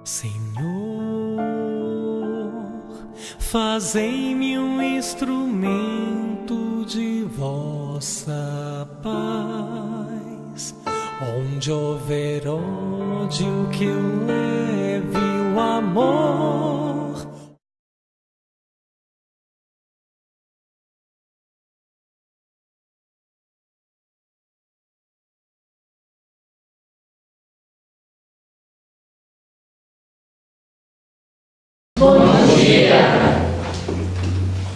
Senhor, fazei-me um instrumento de vossa paz. Onde houver ódio, que eu leve o amor. Bom dia!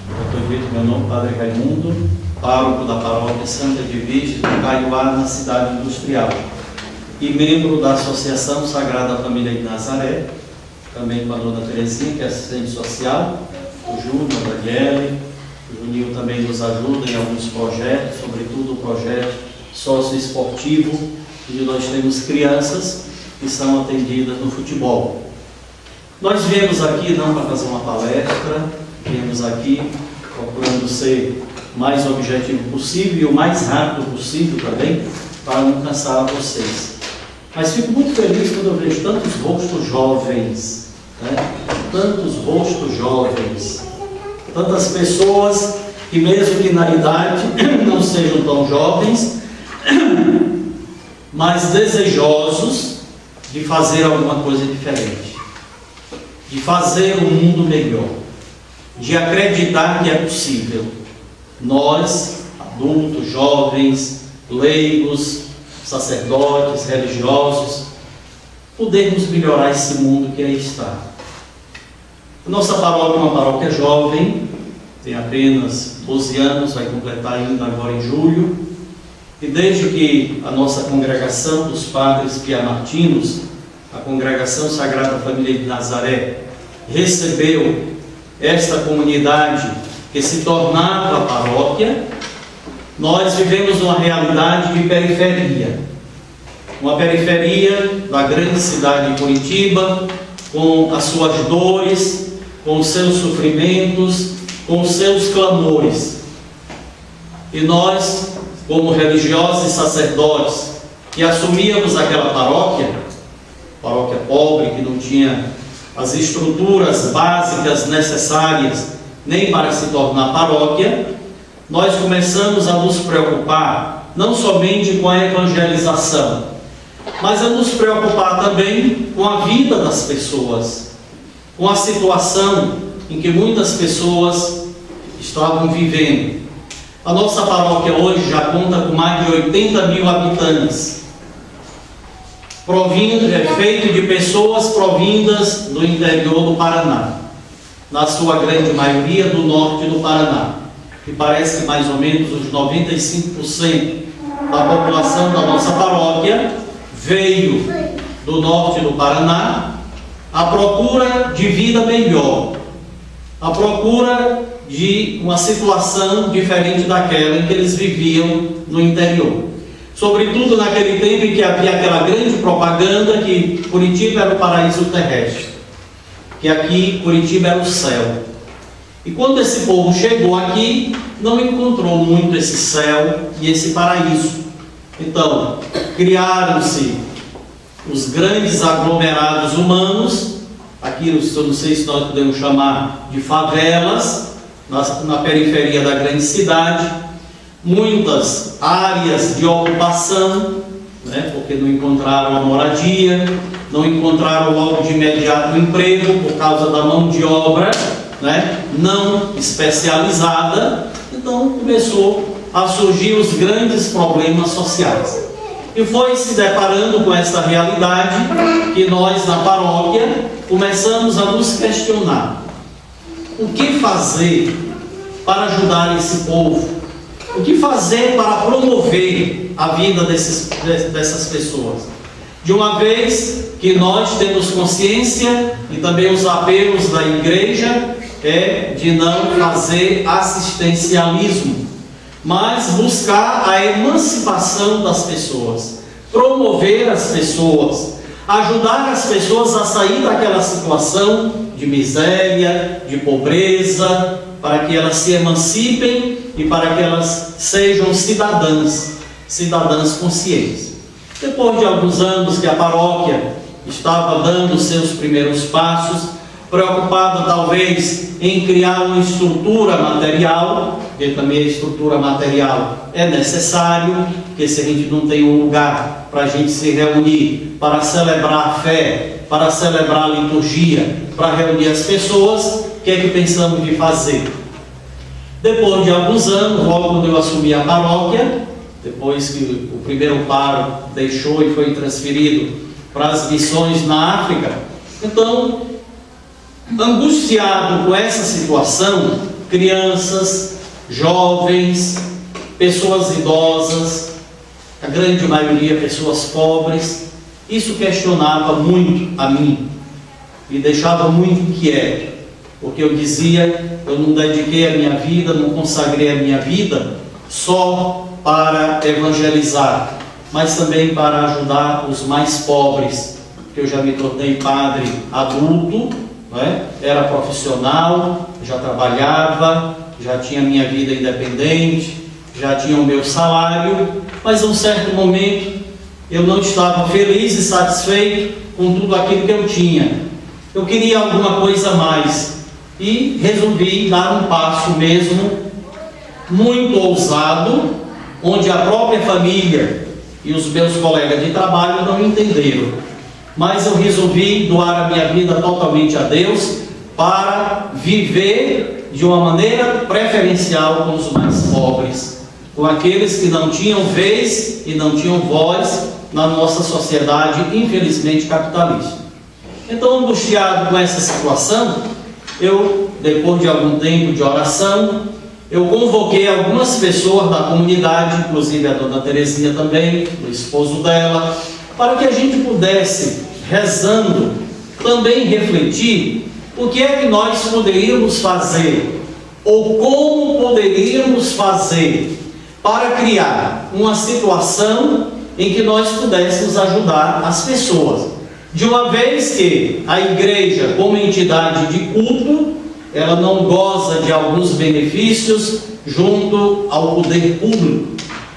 Doutor Vitor, meu nome é Padre Raimundo, pároco da paróquia Santa Edvige do Caiuá, na cidade industrial, e membro da Associação Sagrada Família de Nazaré, também com a dona Terezinha, que é assistente social, o Júnior, a Daniele, o Juninho também nos ajuda em alguns projetos, sobretudo o projeto socioesportivo, onde nós temos crianças que são atendidas no futebol. Nós viemos aqui não para fazer uma palestra, viemos aqui procurando ser o mais objetivo possível e o mais rápido possível também, para não cansar vocês. Mas fico muito feliz quando eu vejo tantos rostos jovens, né? Tantos rostos jovens, tantas pessoas que mesmo que na idade não sejam tão jovens, mas desejosos de fazer alguma coisa diferente, de fazer um mundo melhor, de acreditar que é possível. Nós, adultos, jovens, leigos, sacerdotes, religiosos, podermos melhorar esse mundo que aí está. A nossa paróquia é uma paróquia jovem, tem apenas 12 anos, vai completar ainda agora em julho, e desde que a nossa congregação dos padres piamartinos, a Congregação Sagrada Família de Nazaré, recebeu esta comunidade que se tornava a paróquia, nós vivemos uma realidade de periferia. Uma periferia da grande cidade de Curitiba, com as suas dores, com os seus sofrimentos, com os seus clamores. E nós, como religiosos e sacerdotes, que assumíamos aquela paróquia pobre, que não tinha as estruturas básicas necessárias nem para se tornar paróquia, nós começamos a nos preocupar não somente com a evangelização, mas a nos preocupar também com a vida das pessoas, com a situação em que muitas pessoas estavam vivendo. A nossa paróquia hoje já conta com mais de 80 mil habitantes, feito de pessoas provindas do interior do Paraná, na sua grande maioria do norte do Paraná, que parece que mais ou menos os 95% da população da nossa paróquia veio do norte do Paraná à procura de vida melhor, à procura de uma situação diferente daquela em que eles viviam no interior. Sobretudo naquele tempo em que havia aquela grande propaganda que Curitiba era o paraíso terrestre, que aqui Curitiba era o céu. E quando esse povo chegou aqui, não encontrou muito esse céu e esse paraíso. Então, criaram-se os grandes aglomerados humanos, aqui eu não sei se nós podemos chamar de favelas, na periferia da grande cidade, muitas áreas de ocupação, né, porque não encontraram a moradia, não encontraram logo de imediato o emprego por causa da mão de obra, né, não especializada. Então começou a surgir os grandes problemas sociais. E foi se deparando com essa realidade que nós na paróquia começamos a nos questionar: o que fazer para ajudar esse povo? O que fazer para promover a vida dessas pessoas? De uma vez que nós temos consciência, e também os apelos da igreja, é de não fazer assistencialismo, mas buscar a emancipação das pessoas, promover as pessoas, ajudar as pessoas a sair daquela situação de miséria, de pobreza, para que elas se emancipem e para que elas sejam cidadãs conscientes. Depois de alguns anos que a paróquia estava dando seus primeiros passos, preocupada talvez em criar uma estrutura material, porque também a estrutura material é necessário, porque se a gente não tem um lugar para a gente se reunir, para celebrar a fé, para celebrar a liturgia, para reunir as pessoas, o que é que pensamos de fazer? Depois de alguns anos, logo quando eu assumi a paróquia, depois que o primeiro pároco deixou e foi transferido para as missões na África, então, angustiado com essa situação, crianças, jovens, pessoas idosas, a grande maioria pessoas pobres, isso questionava muito a mim, me deixava muito inquieto, porque eu dizia, eu não dediquei a minha vida, não consagrei a minha vida só para evangelizar, mas também para ajudar os mais pobres, porque eu já me tornei padre adulto, era profissional, já trabalhava, já tinha minha vida independente, já tinha o meu salário, mas em um certo momento eu não estava feliz e satisfeito com tudo aquilo que eu tinha. Eu queria alguma coisa a mais e resolvi dar um passo mesmo muito ousado, onde a própria família e os meus colegas de trabalho não entenderam. Mas eu resolvi doar a minha vida totalmente a Deus para viver de uma maneira preferencial com os mais pobres, com aqueles que não tinham vez e não tinham voz na nossa sociedade, infelizmente capitalista. Então, angustiado com essa situação, eu, depois de algum tempo de oração, eu convoquei algumas pessoas da comunidade, inclusive a dona Terezinha também, o esposo dela, para que a gente pudesse, rezando, também refletir o que é que nós poderíamos fazer, ou como poderíamos fazer, para criar uma situação em que nós pudéssemos ajudar as pessoas. De uma vez que a igreja, como entidade de culto, ela não goza de alguns benefícios junto ao poder público.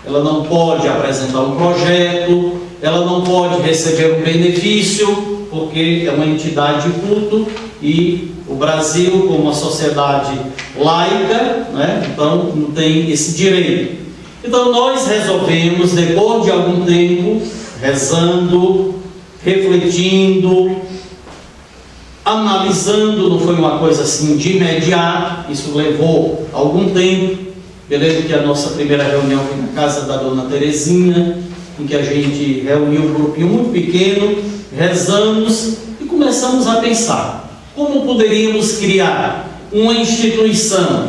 Ela não pode apresentar um projeto, ela não pode receber um benefício, porque é uma entidade de culto e o Brasil, como uma sociedade laica, então não tem esse direito. Então nós resolvemos, depois de algum tempo, rezando, refletindo, analisando, não foi uma coisa assim de imediato, isso levou algum tempo. Eu lembro que a nossa primeira reunião foi na casa da dona Terezinha, em que a gente reuniu um grupinho muito pequeno, rezamos e começamos a pensar como poderíamos criar uma instituição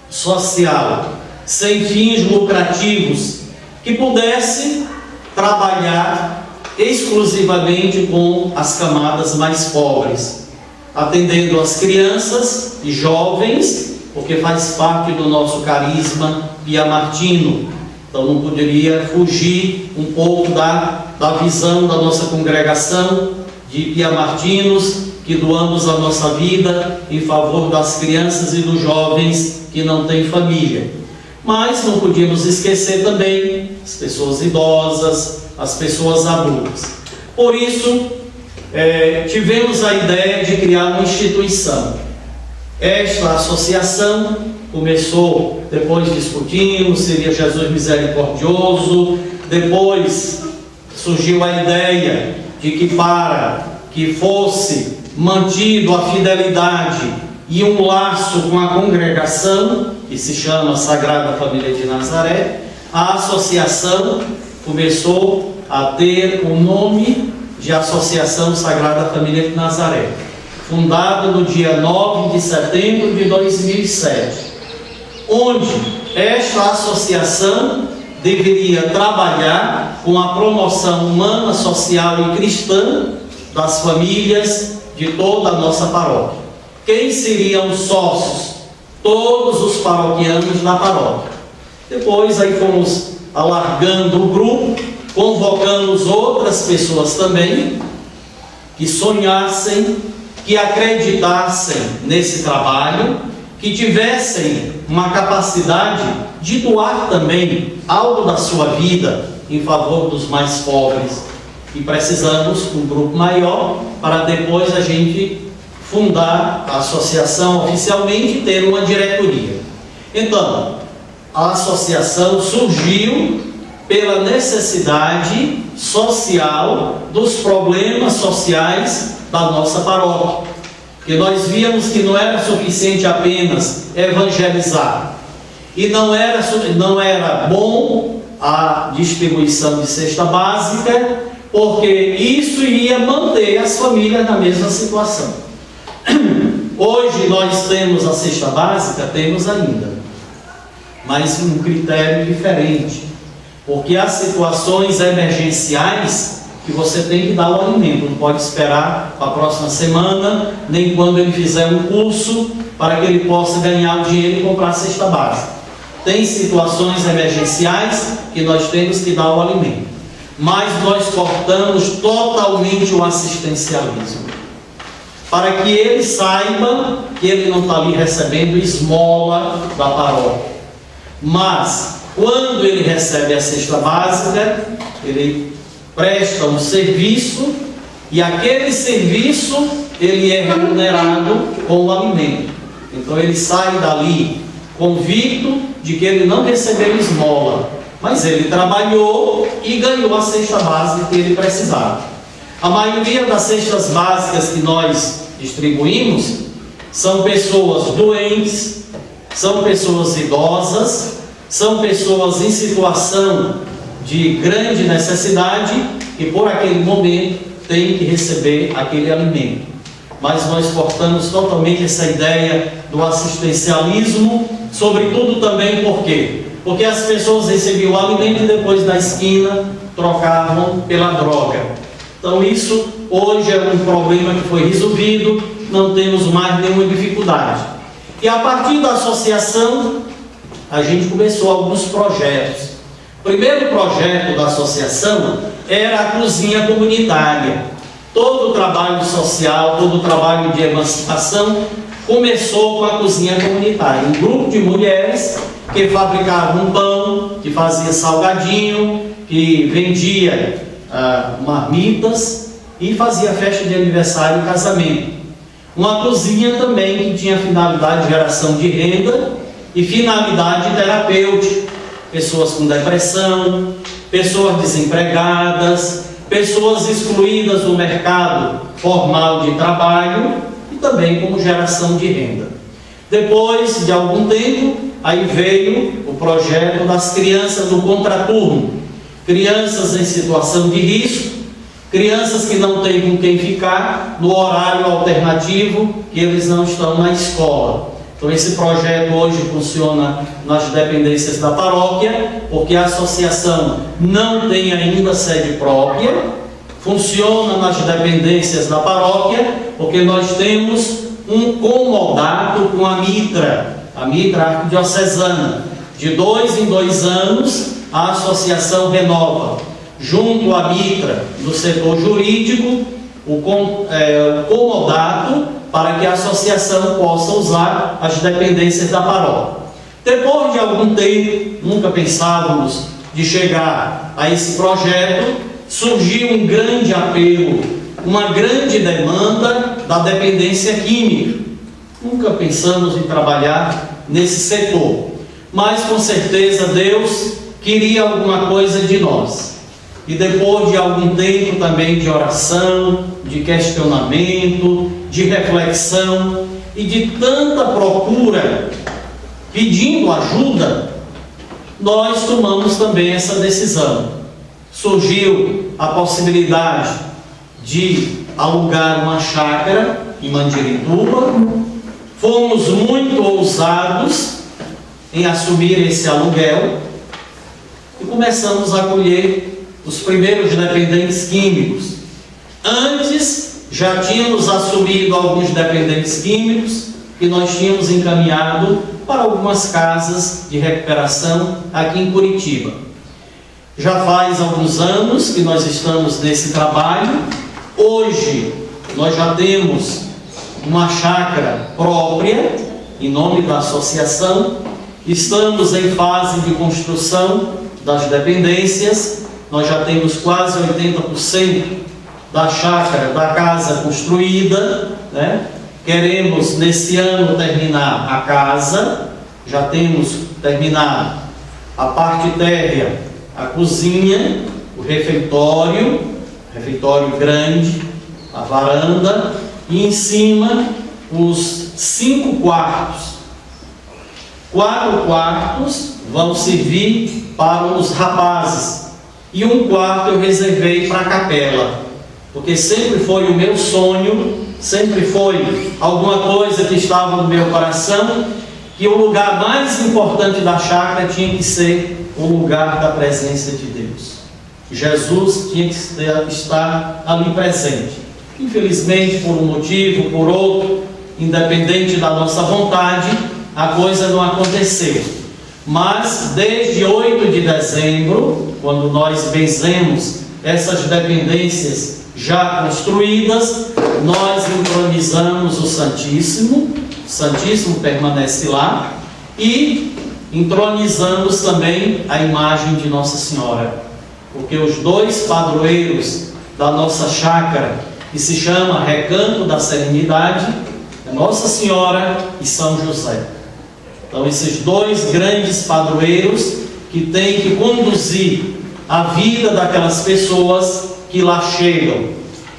social sem fins lucrativos que pudesse trabalhar exclusivamente com as camadas mais pobres, atendendo as crianças e jovens, porque faz parte do nosso carisma piamartino. Então não poderia fugir um pouco da visão da nossa congregação de piamartinos, que doamos a nossa vida em favor das crianças e dos jovens que não têm família. Mas não podíamos esquecer também as pessoas idosas, as pessoas adultas. Por isso, tivemos a ideia de criar uma instituição. Esta associação começou, depois discutimos, seria Jesus Misericordioso, depois surgiu a ideia de que para que fosse mantido a fidelidade e um laço com a congregação, que se chama Sagrada Família de Nazaré, a associação começou a ter o nome de Associação Sagrada Família de Nazaré, fundada no dia 9 de setembro de 2007, onde esta associação deveria trabalhar com a promoção humana, social e cristã das famílias de toda a nossa paróquia. Quem seriam os sócios? Todos os paroquianos da paróquia. Depois aí fomos alargando o grupo, convocamos outras pessoas também que sonhassem, que acreditassem nesse trabalho, que tivessem uma capacidade de doar também algo da sua vida em favor dos mais pobres. E precisamos de um grupo maior para depois a gente fundar a associação oficialmente e ter uma diretoria. Então, a associação surgiu pela necessidade social dos problemas sociais da nossa paróquia. Porque nós víamos que não era suficiente apenas evangelizar. E não era bom a distribuição de cesta básica, porque isso iria manter as famílias na mesma situação. Hoje nós temos a cesta básica, temos ainda, mas um critério diferente, porque há situações emergenciais que você tem que dar o alimento, não pode esperar para a próxima semana, nem quando ele fizer um curso, para que ele possa ganhar o dinheiro e comprar a cesta básica. Tem situações emergenciais que nós temos que dar o alimento, mas nós cortamos totalmente o assistencialismo, para que ele saiba que ele não está ali recebendo esmola da paróquia, mas quando ele recebe a cesta básica, ele presta um serviço, e aquele serviço ele é remunerado com o alimento. Então ele sai dali convicto de que ele não recebeu esmola, mas ele trabalhou e ganhou a cesta básica que ele precisava. A maioria das cestas básicas que nós distribuímos são pessoas doentes, são pessoas idosas, são pessoas em situação de grande necessidade e por aquele momento tem que receber aquele alimento. Mas nós cortamos totalmente essa ideia do assistencialismo, sobretudo também por quê? Porque as pessoas recebiam o alimento e depois na esquina trocavam pela droga. Então isso hoje é um problema que foi resolvido, não temos mais nenhuma dificuldade. E a partir da associação a gente começou alguns projetos. O primeiro projeto da associação era a cozinha comunitária. Todo o trabalho social, todo o trabalho de emancipação começou com a cozinha comunitária. Um grupo de mulheres que fabricavam pão, que fazia salgadinho, que vendia marmitas e fazia festa de aniversário e casamento. Uma cozinha também que tinha finalidade de geração de renda e finalidade terapêutica. Pessoas com depressão, pessoas desempregadas, pessoas excluídas do mercado formal de trabalho e também como geração de renda. Depois de algum tempo, aí veio o projeto das crianças do contraturno, crianças em situação de risco, crianças que não têm com quem ficar no horário alternativo, que eles não estão na escola. Então esse projeto hoje funciona nas dependências da paróquia, porque a associação não tem ainda sede própria, funciona nas dependências da paróquia, porque nós temos um comodato com a Mitra arquidiocesana. De 2 em 2 anos, a associação renova, junto à Mitra do setor jurídico, o comodato, para que a associação possa usar as dependências da paróquia. Depois de algum tempo, nunca pensávamos de chegar a esse projeto, surgiu um grande apelo, uma grande demanda da dependência química. Nunca pensamos em trabalhar nesse setor, mas com certeza Deus queria alguma coisa de nós. E depois de algum tempo também de oração, de questionamento, de reflexão e de tanta procura, pedindo ajuda, nós tomamos também essa decisão. Surgiu a possibilidade de alugar uma chácara em Mandirituba. Fomos muito ousados em assumir esse aluguel e começamos a colher os primeiros dependentes químicos. Antes, já tínhamos assumido alguns dependentes químicos que nós tínhamos encaminhado para algumas casas de recuperação aqui em Curitiba. Já faz alguns anos que nós estamos nesse trabalho. Hoje, nós já temos uma chácara própria, em nome da associação. Estamos em fase de construção das dependências nós já temos quase 80% da chácara, da casa construída, né? Queremos nesse ano terminar a casa, já temos terminado a parte térrea, a cozinha, o refeitório grande, a varanda, e em cima os 5 quartos. 4 quartos vão servir para os rapazes e um quarto eu reservei para a capela, porque sempre foi o meu sonho, sempre foi alguma coisa que estava no meu coração, que o lugar mais importante da chácara tinha que ser o lugar da presença de Deus. Jesus tinha que estar ali presente. Infelizmente, por um motivo, por outro, independente da nossa vontade, a coisa não aconteceu. Mas desde 8 de dezembro, quando nós benzemos essas dependências já construídas, nós entronizamos o Santíssimo. O Santíssimo permanece lá, e entronizamos também a imagem de Nossa Senhora, porque os 2 padroeiros da nossa chácara, que se chama Recanto da Serenidade, é Nossa Senhora e São José. Então esses 2 grandes padroeiros que têm que conduzir a vida daquelas pessoas que lá chegam.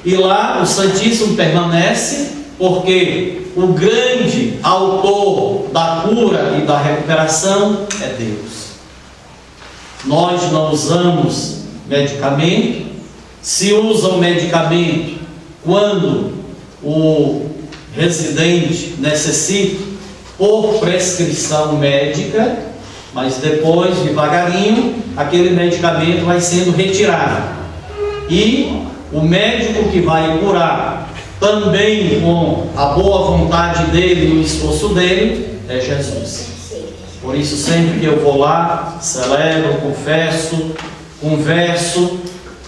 E lá o Santíssimo permanece, porque o grande autor da cura e da recuperação é Deus. Nós não usamos medicamento. Se usa o medicamento quando o residente necessita, por prescrição médica, mas depois, devagarinho, aquele medicamento vai sendo retirado. E o médico que vai curar, também com a boa vontade dele e o esforço dele, é Jesus. Por isso, sempre que eu vou lá, celebro, confesso, converso,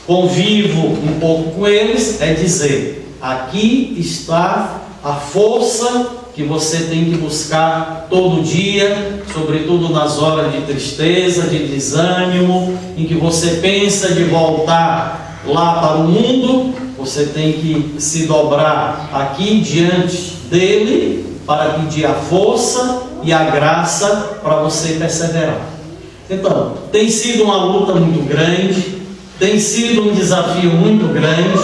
convivo um pouco com eles, é dizer: aqui está a força que você tem que buscar todo dia, sobretudo nas horas de tristeza, de desânimo, em que você pensa de voltar lá para o mundo. Você tem que se dobrar aqui diante dele para pedir a força e a graça para você perseverar. Então, tem sido uma luta muito grande, tem sido um desafio muito grande,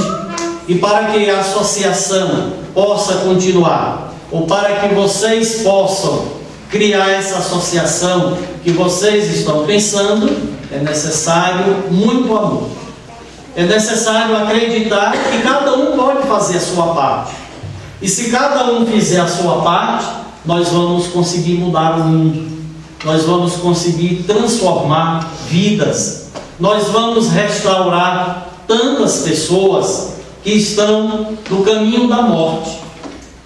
e para que a associação possa continuar, ou para que vocês possam criar essa associação que vocês estão pensando, é necessário muito amor. É necessário acreditar que cada um pode fazer a sua parte. E se cada um fizer a sua parte, nós vamos conseguir mudar o mundo. Nós vamos conseguir transformar vidas. Nós vamos restaurar tantas pessoas que estão no caminho da morte.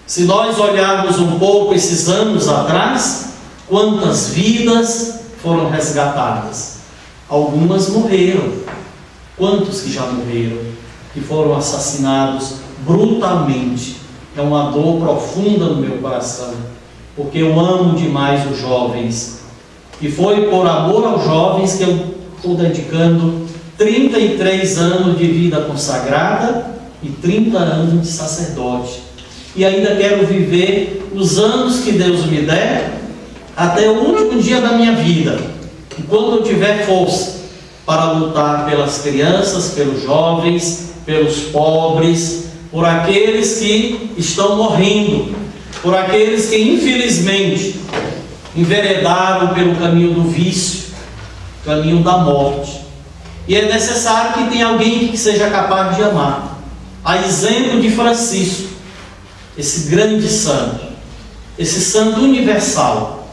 Se nós olharmos um pouco esses anos atrás, quantas vidas foram resgatadas? Algumas morreram. Quantos que já morreram, que foram assassinados brutalmente? É uma dor profunda no meu coração, porque eu amo demais os jovens. E foi por amor aos jovens que eu estou dedicando 33 anos de vida consagrada e 30 anos de sacerdote. E ainda quero viver os anos que Deus me der, até o último dia da minha vida. E quando eu tiver força para lutar pelas crianças, pelos jovens, pelos pobres, por aqueles que estão morrendo, por aqueles que infelizmente enveredaram pelo caminho do vício, caminho da morte. E é necessário que tenha alguém que seja capaz de amar. A exemplo de Francisco, esse grande santo, esse santo universal,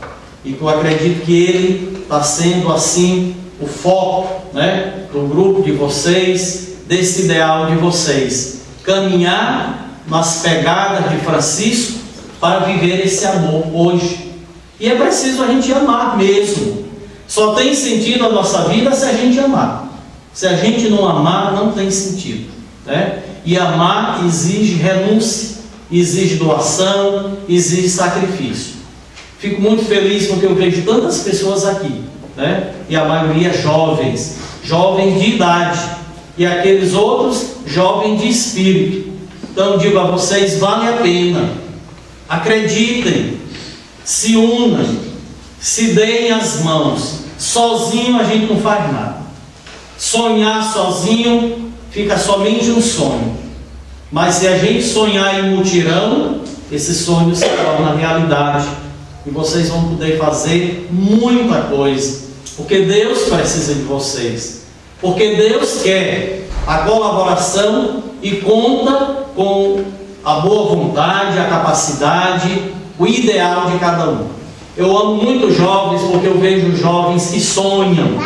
e que eu acredito que ele está sendo assim o foco, né, do grupo de vocês, desse ideal de vocês, caminhar nas pegadas de Francisco para viver esse amor hoje. E é preciso a gente amar mesmo. Só tem sentido a nossa vida se a gente amar. Se a gente não amar, não tem sentido, né? E amar exige renúncia, exige doação, exige sacrifício. Fico muito feliz porque eu vejo tantas pessoas aqui, né? E a maioria jovens jovens de idade, e aqueles outros, jovens de espírito. Então digo a vocês, vale a pena, acreditem, se unam, se deem as mãos. Sozinho a gente não faz nada. Sonhar sozinho fica somente um sonho. Mas se a gente sonhar em mutirão, esse sonho se torna realidade. E vocês vão poder fazer muita coisa. Porque Deus precisa de vocês. Porque Deus quer a colaboração e conta com a boa vontade, a capacidade, o ideal de cada um. Eu amo muito jovens porque eu vejo jovens que sonham,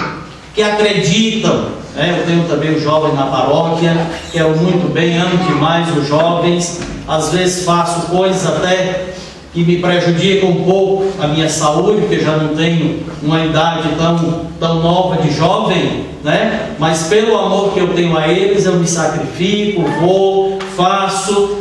que acreditam. Eu tenho também os jovens na paróquia, quero muito bem, amo demais os jovens. Às vezes faço coisas até que me prejudicam um pouco a minha saúde, porque já não tenho uma idade tão nova de jovem, né? Mas pelo amor que eu tenho a eles, eu me sacrifico, vou, faço,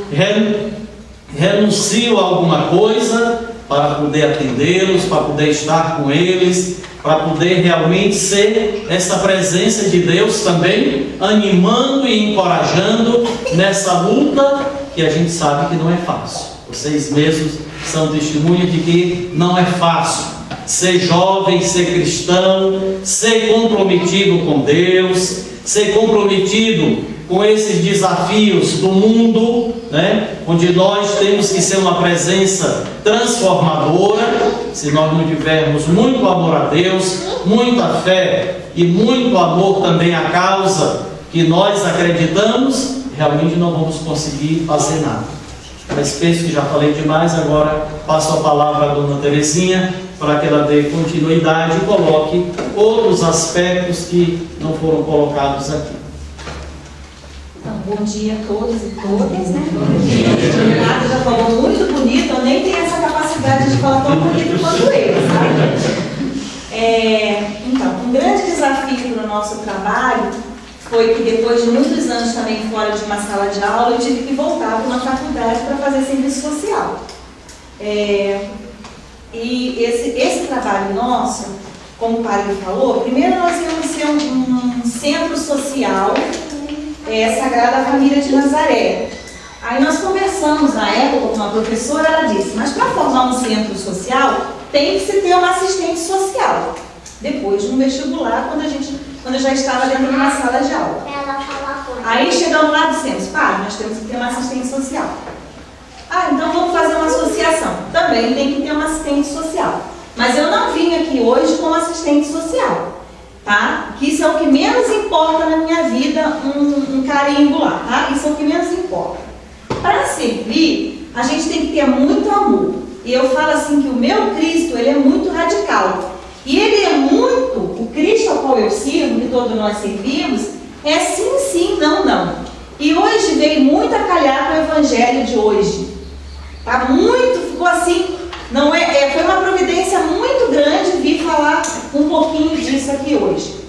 renuncio a alguma coisa para poder atendê-los, para poder estar com eles, para poder realmente ser essa presença de Deus também, animando e encorajando nessa luta que a gente sabe que não é fácil. Vocês mesmos são testemunha de que não é fácil ser jovem, ser cristão, ser comprometido com Deus, ser comprometido com esses desafios do mundo, né? Onde nós temos que ser uma presença transformadora. Se nós não tivermos muito amor a Deus, muita fé e muito amor também à causa que nós acreditamos, realmente não vamos conseguir fazer nada. Mas penso que já falei demais, agora passo a palavra à dona Terezinha para que ela dê continuidade e coloque outros aspectos que não foram colocados aqui. Então, bom dia a todos e todas, né? O Renato já falou muito bonito, eu nem tenho essa capacidade de falar tão bonito quanto ele, sabe? Então, um grande desafio para o nosso trabalho foi que depois de muitos anos também fora de uma sala de aula, eu tive que voltar para uma faculdade para fazer serviço social. E esse trabalho nosso, como o padre falou, primeiro nós íamos ser um centro social, Sagrada Família de Nazaré. Aí nós conversamos na época com uma professora, ela disse, mas para formar um centro social, tem que se ter uma assistente social. Depois de um vestibular, quando eu já estava dentro de uma sala de aula. Aí chegamos lá e dissemos, nós temos que ter uma assistente social. Então vamos fazer uma associação. Também tem que ter uma assistente social. Mas eu não vim aqui hoje como assistente social, tá? Que isso é o que menos importa na minha vida, um carimbo lá, tá? Isso é o que menos importa. Para servir, a gente tem que ter muito amor. E eu falo assim que o meu Cristo, ele é muito radical. E ele é muito, o Cristo ao qual eu sirvo, que todos nós servimos, é sim, sim, não, não. E hoje veio muito a calhar com o evangelho de hoje. Tá muito, ficou assim, não foi uma providência muito grande vir falar um pouquinho disso aqui hoje.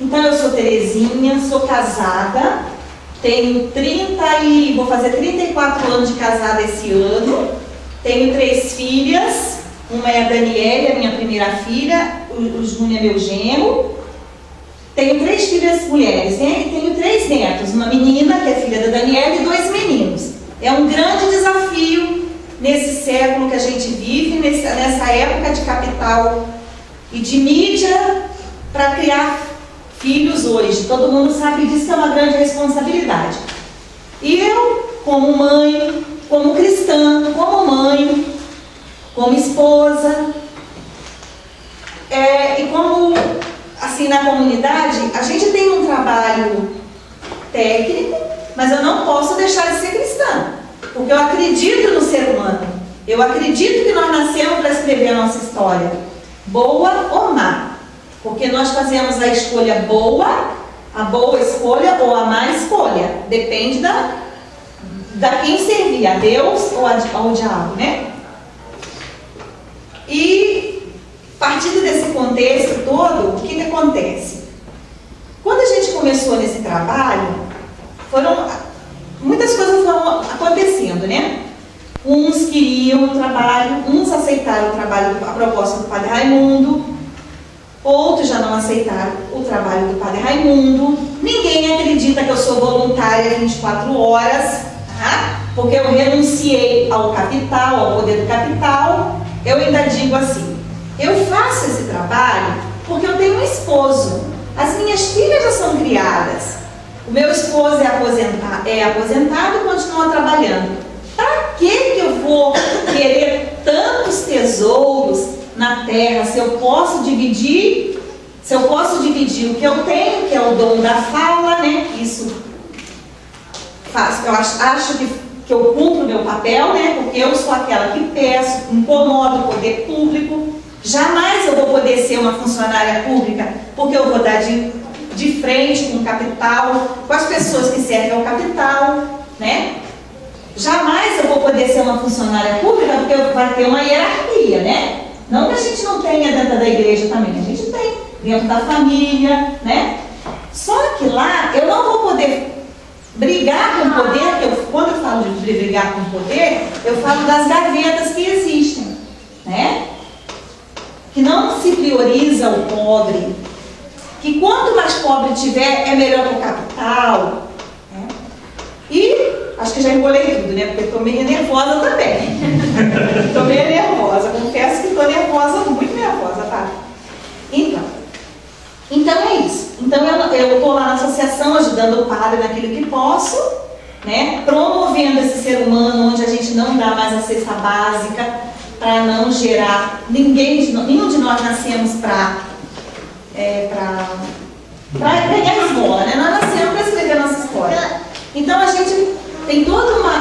Então eu sou Terezinha, sou casada, tenho vou fazer 34 anos de casada esse ano, tenho 3 filhas, uma é a Daniela, a minha primeira filha, o Júnior é meu genro. Tenho 3 filhas mulheres, né? E tenho 3 netos, uma menina, que é filha da Daniela, e 2 meninos. É um grande desafio nesse século que a gente vive, nessa época de capital e de mídia, para criar filhos hoje. Todo mundo sabe disso, que é uma grande responsabilidade. E eu, como mãe, como cristã, como mãe, como esposa, e como, assim, na comunidade, a gente tem um trabalho técnico, mas eu não posso deixar de ser cristã, porque eu acredito no ser humano. Eu acredito que nós nascemos para escrever a nossa história, boa ou má, porque nós fazemos a escolha boa, a boa escolha ou a má escolha, depende da quem servir, a Deus ou ao diabo, né? E partindo desse contexto todo, o que acontece? Quando a gente começou nesse trabalho, muitas coisas foram acontecendo, né? Uns queriam o trabalho, uns aceitaram o trabalho, a proposta do Padre Raimundo, outros já não aceitaram o trabalho do Padre Raimundo, ninguém acredita que eu sou voluntária 24 horas, tá? Porque eu renunciei ao capital, ao poder do capital. Eu ainda digo assim, eu faço esse trabalho porque eu tenho um esposo, as minhas filhas já são criadas, o meu esposo é aposentado e continua trabalhando. Para que eu vou querer tantos tesouros na terra se eu posso dividir o que eu tenho, que é o dom da fala, né? Isso faz, eu acho que eu cumpro o meu papel, né? Porque eu sou aquela que peço, incomodo o poder público. Jamais eu vou poder ser uma funcionária pública, porque eu vou dar de frente com o capital, com as pessoas que servem ao capital, né? Jamais eu vou poder ser uma funcionária pública, porque vai ter uma hierarquia, né? Não que a gente não tenha dentro da igreja também, a gente tem dentro da família, né? Só que lá eu não vou poder brigar com o poder, quando eu falo de brigar com o poder, eu falo das gavetas que existem, né? Que não se prioriza o pobre, que quanto mais pobre tiver, é melhor para o capital, né? E acho que já embolei tudo, né? Porque estou meio nervosa também. Estou meio nervosa, confesso que estou nervosa, muito nervosa, tá? Então é isso. Então eu estou lá na associação ajudando o padre naquilo que posso, né? Promovendo esse ser humano onde a gente não dá mais a cesta básica para não gerar nenhum de nós nascemos para ganhar esmola, né? Nós nascemos para escrever a nossa história. Então a gente tem toda uma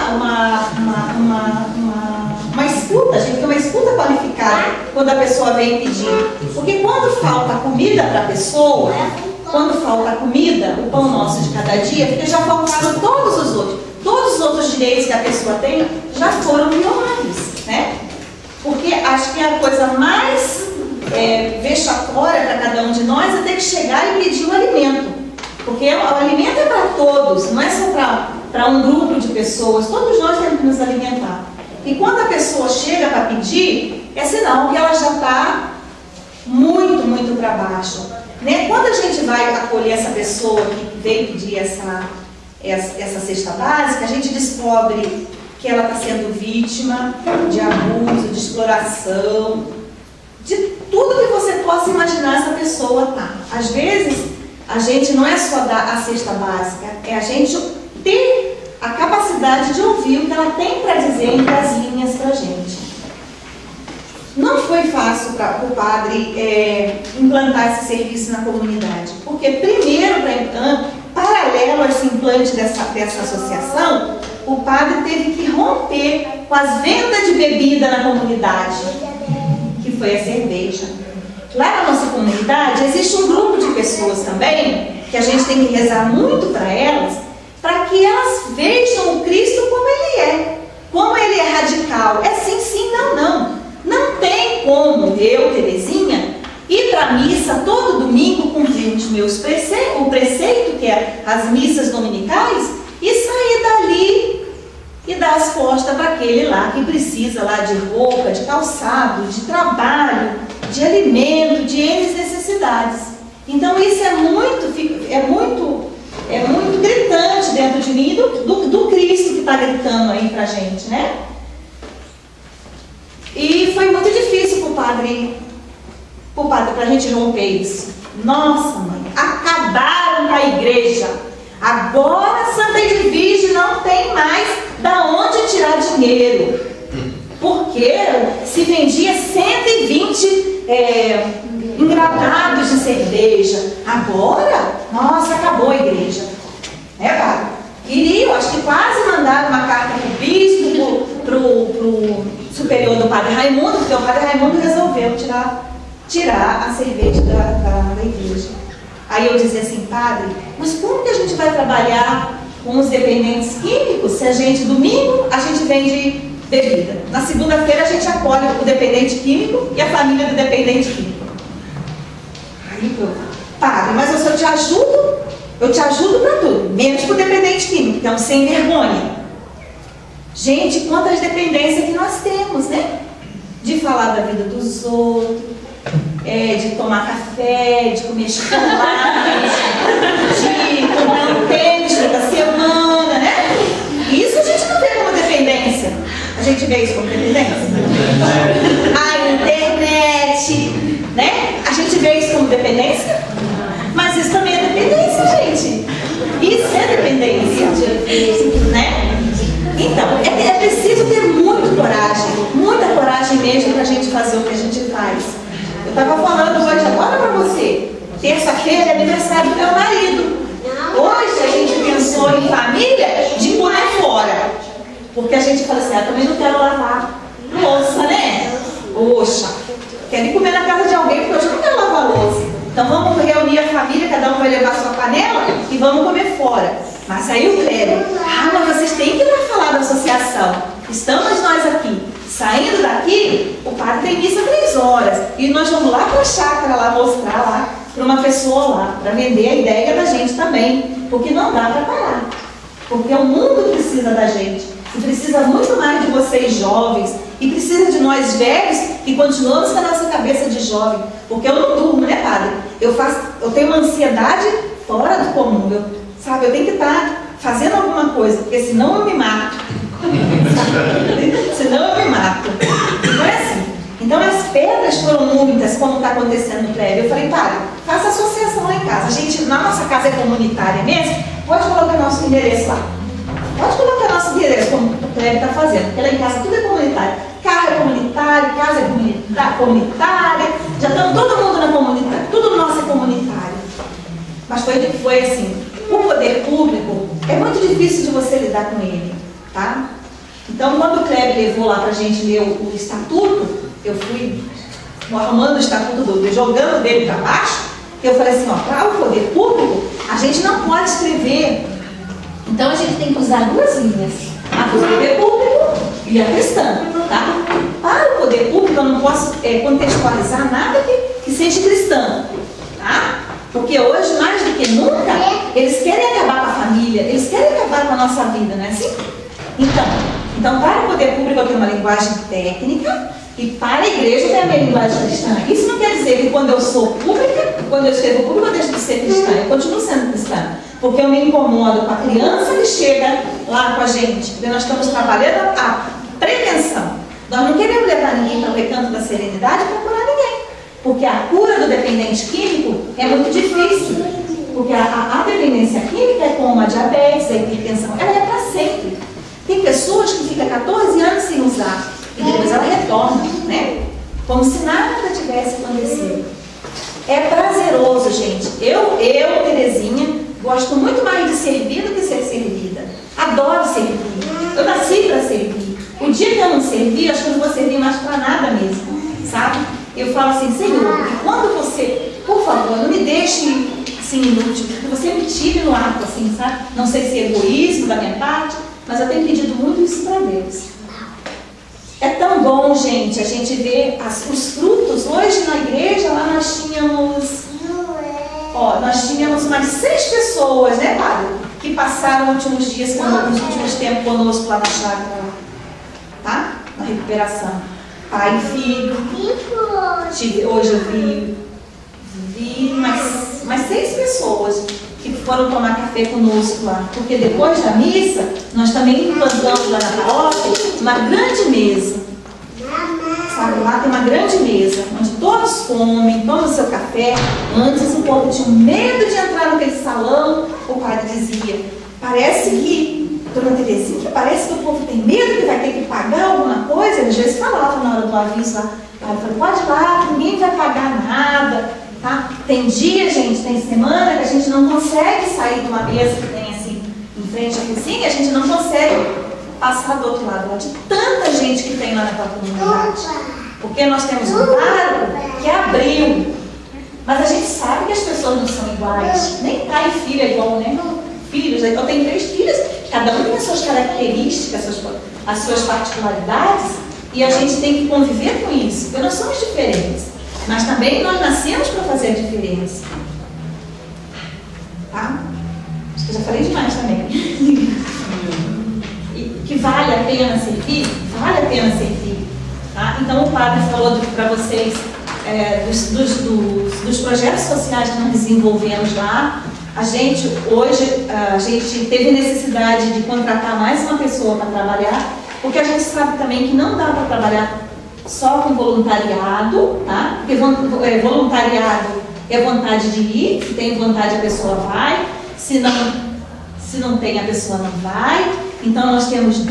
escuta, a gente tem uma escuta qualificada quando a pessoa vem pedir. Porque quando falta comida para a pessoa, quando falta comida, o pão nosso de cada dia, porque já faltaram todos os outros direitos que a pessoa tem já foram violados, né? Porque acho que a coisa mais vexatória para cada um de nós é ter que chegar e pedir o alimento. Porque o alimento é para todos, não é só para um grupo de pessoas, todos nós temos que nos alimentar. E quando a pessoa chega para pedir, é sinal que ela já está muito, muito para baixo, né? Quando a gente vai acolher essa pessoa que veio pedir essa cesta básica, a gente descobre que ela está sendo vítima de abuso, de exploração, de tudo que você possa imaginar essa pessoa tá. Às vezes, a gente não é só dar a cesta básica, é a gente ter a capacidade de ouvir o que ela tem para dizer entre as linhas para a gente. Não foi fácil para o padre implantar esse serviço na comunidade, porque primeiro, paralelo a esse implante dessa associação, o padre teve que romper com as vendas de bebida na comunidade, que foi a cerveja. Lá na nossa comunidade existe um grupo de pessoas também, que a gente tem que rezar muito para elas, para que elas vejam o Cristo como Ele é radical, é sim, sim, não, não. Não tem como eu, Terezinha, ir para a missa todo domingo cumprir o preceito, que é as missas dominicais, e sair dali e dar as costas para aquele lá que precisa lá de roupa, de calçado, de trabalho, de alimento, de N necessidades. Então isso é muito gritante dentro de mim do Cristo que está gritando aí para a gente, né? E foi muito difícil para a gente romper isso. Nossa, mãe, acabaram com a igreja. Agora a Santa Edvige não tem mais da onde tirar dinheiro. Porque se vendia 120 engradados de cerveja. Agora, nossa, acabou a igreja. Padre? Queriam, acho que quase mandaram uma carta para o bispo, para o superior do Padre Raimundo, porque o Padre Raimundo resolveu tirar a cerveja da igreja. Aí eu dizia assim, padre, mas como que a gente vai trabalhar com os dependentes químicos se a gente, domingo, a gente vende bebida? Na segunda-feira a gente acolhe o dependente químico e a família do dependente químico. Aí eu, padre, mas eu te ajudo para tudo, menos para o dependente químico, que é um sem vergonha. Gente, quantas dependências que nós temos, né? De falar da vida dos outros. de tomar café, de comer chocolate, de comprar um tênis toda semana, né? Isso a gente não vê como dependência. A gente vê isso como dependência? A internet, né? A gente vê isso como dependência? Mas isso também é dependência, gente. Isso é dependência, né? Então, é preciso ter muita coragem mesmo para a gente fazer o que a gente faz. Eu estava falando hoje agora para você, terça-feira é aniversário do meu marido. Hoje a gente pensou em família de comer fora. Porque a gente fala assim, eu também não quero lavar louça, né? Poxa, quero ir comer na casa de alguém porque hoje eu não quero lavar louça. Então vamos reunir a família, cada um vai levar sua panela e vamos comer fora. Mas aí o Kleber, mas vocês têm que ir lá falar da associação. Estamos nós aqui. Saindo daqui, o padre tem missa 3 horas. E nós vamos lá para a chácara, lá mostrar lá para uma pessoa lá, para vender a ideia da gente também. Porque não dá para parar. Porque o mundo precisa da gente. E precisa muito mais de vocês jovens. E precisa de nós velhos que continuamos com a nossa cabeça de jovem. Porque eu não durmo, né, padre? Eu tenho uma ansiedade fora do comum. Eu tenho que estar fazendo alguma coisa, porque senão eu me mato. Senão eu me mato. Não é assim. Então as pedras foram muitas, como está acontecendo no prédio. Eu falei, padre, faça associação lá em casa. A gente, na nossa casa é comunitária mesmo, pode colocar nosso endereço lá. Pode colocar nosso endereço, como o prédio está fazendo, porque lá em casa tudo é comunitário. Carro é comunitário, casa é comunitária, já estamos todo mundo na comunitária, tudo nosso é comunitário. Mas foi assim. O poder público é muito difícil de você lidar com ele, tá? Então, quando o Kleber levou lá pra gente ler o estatuto, eu fui arrumando o estatuto jogando dele para baixo, eu falei assim, para o poder público, a gente não pode escrever. Então, a gente tem que usar 2 linhas, a do poder público e a cristã, tá? Para o poder público, eu não posso contextualizar nada que seja cristão, tá? Porque hoje, mais do que nunca, eles querem acabar com a família, eles querem acabar com a nossa vida, não é assim? Então para o poder público eu tenho uma linguagem técnica e para a igreja eu tenho a minha linguagem cristã. Isso não quer dizer que quando eu sou pública, quando eu escrevo público, eu deixo de ser cristã. Eu continuo sendo cristã. Porque eu me incomodo com a criança que chega lá com a gente. Porque nós estamos trabalhando a prevenção. Nós não queremos levar ninguém para o recanto da serenidade para curar ninguém. Porque a cura do dependente químico é muito difícil. Porque a dependência química é como a diabetes, a hipertensão, ela é para sempre. Tem pessoas que ficam 14 anos sem usar e depois ela retorna, né? Como se nada tivesse acontecido. É prazeroso, gente. Eu, Terezinha, gosto muito mais de servir do que ser servida. Adoro servir. Eu nasci para servir. O dia que eu não servir, acho que eu não vou servir mais para nada mesmo, sabe? Eu falo assim, Senhor, quando você, por favor, não me deixe assim inútil, porque você me tire no ato, assim, sabe? Não sei se é egoísmo da minha parte, mas eu tenho pedido muito isso para Deus. É tão bom, gente, a gente ver os frutos. Hoje na igreja, lá nós tínhamos umas 6 pessoas, né, padre? Que passaram os últimos dias, nos últimos tempos conosco lá na chácara, tá? Na recuperação. Pai e filho. Hoje eu vi mais 6 pessoas que foram tomar café conosco lá. Porque depois da missa, nós também implantamos lá na paróquia uma grande mesa. Sabe, lá tem uma grande mesa, onde todos comem, tomam seu café. Antes o povo tinha medo de entrar naquele salão. O padre dizia, parece que, dona Terezinha, parece que o povo tem medo que vai ter que pagar alguma coisa. Ele às vezes falava na hora do aviso lá. O padre falou, pode ir lá, ninguém vai pagar nada. Tá? Tem dia, gente, tem semana que a gente não consegue sair de uma mesa que tem assim, em frente à cozinha, a gente não consegue passar do outro lado, lá de tanta gente que tem lá naquela comunidade. Porque nós temos um barco que abriu. Mas a gente sabe que as pessoas não são iguais. Nem pai e filho é igual, né? Filhos, eu tenho 3 filhos, cada um tem as suas características, as suas particularidades, e a gente tem que conviver com isso, porque nós somos diferentes. Mas também nós nascemos para fazer a diferença. Tá? Acho que eu já falei demais também. E que vale a pena servir? Vale a pena servir. Tá? Então o padre falou para vocês dos projetos sociais que nós desenvolvemos lá. A gente teve necessidade de contratar mais uma pessoa para trabalhar, porque a gente sabe também que não dá para trabalhar só com voluntariado, tá? Porque voluntariado é vontade de ir, se tem vontade a pessoa vai, se não tem a pessoa não vai. Então nós temos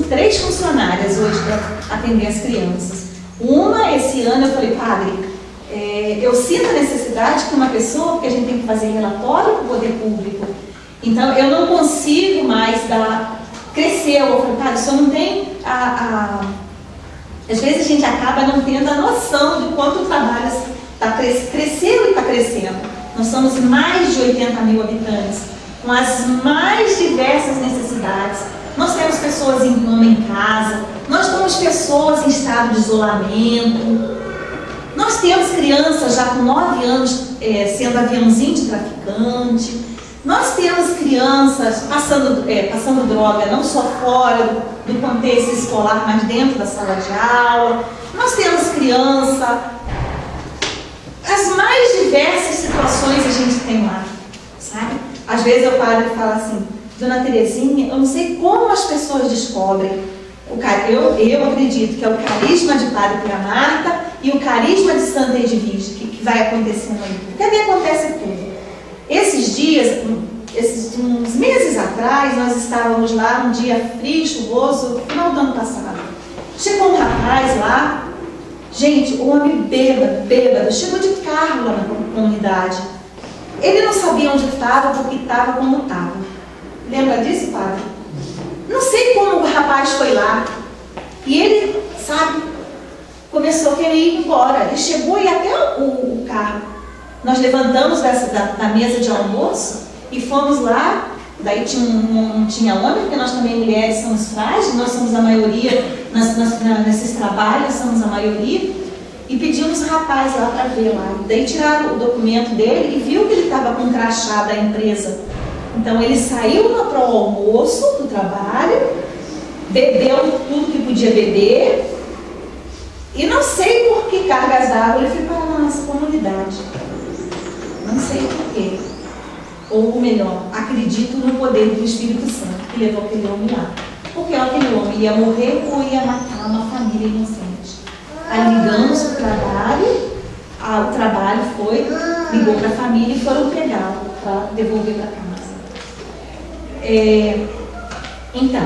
3 funcionárias hoje para atender as crianças. Uma, esse ano eu falei, padre, eu sinto a necessidade que uma pessoa, porque a gente tem que fazer relatório para o poder público, então eu não consigo mais crescer. Eu falei, padre, o senhor não tem às vezes a gente acaba não tendo a noção de quanto o trabalho cresceu e está crescendo. Nós somos mais de 80 mil habitantes, com as mais diversas necessidades. Nós temos pessoas em cama em casa, nós temos pessoas em estado de isolamento, nós temos crianças já com 9 anos sendo aviãozinho de traficante, nós temos crianças passando droga não só fora do contexto escolar, mas dentro da sala de aula. Nós temos criança, as mais diversas situações a gente tem lá, sabe? Às vezes eu paro e falo assim, Dona Terezinha, eu não sei como as pessoas descobrem. Eu acredito que é o carisma de Padre Pia Marta e o carisma de Santa Edvige que vai acontecendo ali. Porque ali acontece tudo. Esses dias, uns meses atrás, nós estávamos lá, um dia frio, chuvoso, no final do ano passado. Chegou um rapaz lá, gente, um homem bêbado, chegou de carro lá na comunidade. Ele não sabia onde estava, porque estava como estava. Lembra disso, padre? Não sei como o rapaz foi lá. E ele, sabe, começou a querer ir embora. Ele chegou e até o carro. Nós levantamos da mesa de almoço e fomos lá. Daí não tinha homem, porque nós também mulheres somos frágeis, nós somos a maioria, nesses trabalhos somos a maioria. E pedimos o rapaz lá para ver lá. Daí tiraram o documento dele e viu que ele estava com um crachá da empresa. Então ele saiu para o almoço do trabalho, bebeu tudo que podia beber, e não sei por que cargas d'água ele foi para a nossa comunidade. Não sei por quê. Ou melhor, acredito no poder do Espírito Santo que levou aquele homem lá. Porque aquele homem ia morrer ou ia matar uma família inocente. Aí ligamos o trabalho ligou para a família e foram pegá-lo para devolver para casa. Então,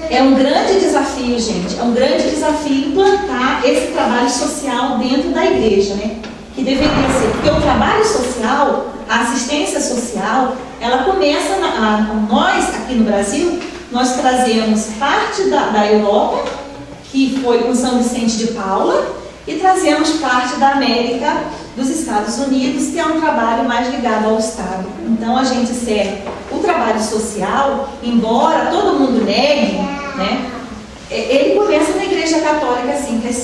é um grande desafio, gente, é um grande desafio implantar esse trabalho social dentro da igreja, né? Que deveria ser, porque o trabalho social, a assistência social, ela começa, nós aqui no Brasil, nós trazemos parte da Europa, que foi com São Vicente de Paula, e trazemos parte da América, dos Estados Unidos, que é um trabalho mais ligado ao Estado. Então a gente serve o trabalho social, embora todo mundo negue, né? Ele começa na Igreja Católica, assim, com as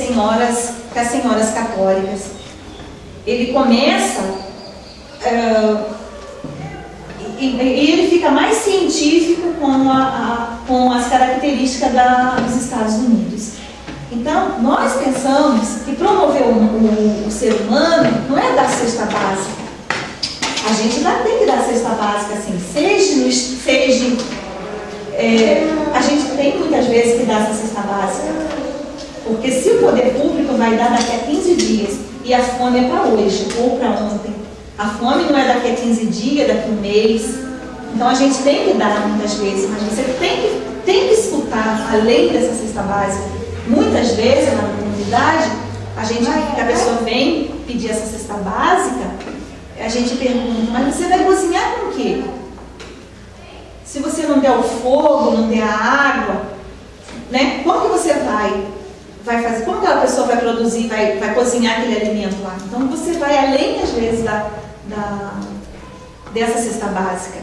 senhoras católicas. Ele começa e ele fica mais científico com as características dos Estados Unidos. Então, nós pensamos que promover o ser humano não é dar cesta básica. A gente ainda tem que dar cesta básica, assim, a gente tem muitas vezes que dar essa cesta básica. Porque se o poder público vai dar daqui a 15 dias e a fome é para hoje ou para ontem, a fome não é daqui a 15 dias, daqui a um mês. Então a gente tem que dar muitas vezes, mas você tem que escutar além dessa cesta básica. Muitas vezes na comunidade, a pessoa vem pedir essa cesta básica, a gente pergunta, mas você vai cozinhar com o quê? Se você não der o fogo, não der a água, né? Como que você vai fazer? Como que a pessoa vai produzir, vai cozinhar aquele alimento lá? Então você vai além, às vezes, dessa cesta básica.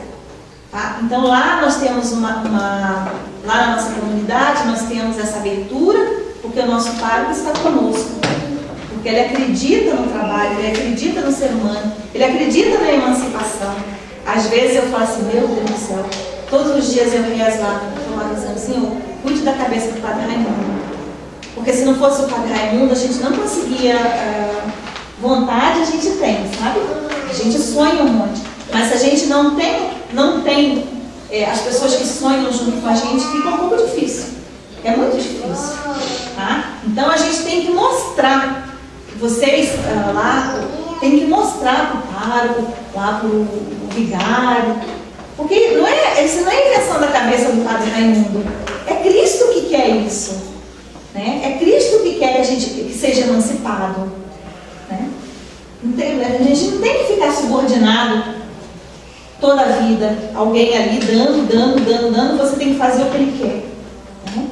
Tá? Então lá nós temos lá na nossa comunidade, nós temos essa abertura, porque o nosso pároco está conosco. Porque ele acredita no trabalho, ele acredita no ser humano, ele acredita na emancipação. Às vezes eu falo assim, meu Deus do céu, todos os dias eu rezo lá, estou lá dizendo, Senhor, cuide da cabeça do Padre Raimundo. Porque se não fosse o Padre Raimundo, a gente não conseguia Vontade a gente tem, sabe? A gente sonha um monte. Mas se a gente não tem as pessoas que sonham junto com a gente, fica um pouco difícil. É muito difícil. Tá? Então a gente tem que mostrar. Vocês lá tem que mostrar para o pároco, lá para o vigário. Porque isso não é invenção da cabeça do Padre Raimundo. É Cristo que quer isso. Né? É Cristo que quer que a gente que seja emancipado. Né? A gente não tem que ficar subordinado toda a vida. Alguém ali dando, você tem que fazer o que ele quer. Né?